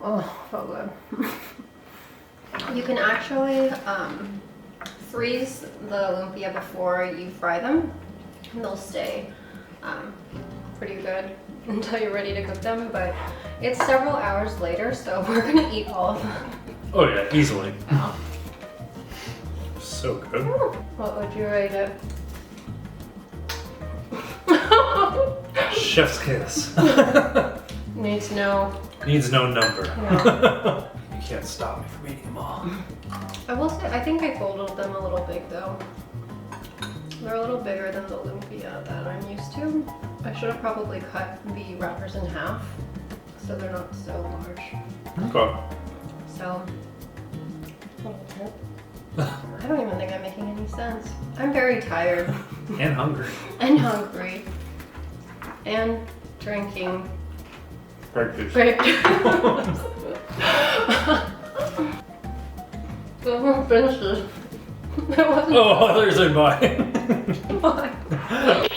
Oh, so good. You can actually freeze the lumpia before you fry them, and they'll stay pretty good until you're ready to cook them, but it's several hours later, so we're gonna eat all of them. Oh yeah, easily. Oh. So good. What would you rate it? Chef's kiss. Needs no. Needs no number. No. You can't stop me from eating them all. I will say, I think I folded them a little big though. They're a little bigger than the lumpia that I'm used to. I should have probably cut the wrappers in half so they're not so large. Okay. So, little tip. I don't even think I'm making any sense. I'm very tired. And hungry. And hungry. And drinking Grape juice. grape juice. So finish this. That wasn't Oh, there's a bye. fine.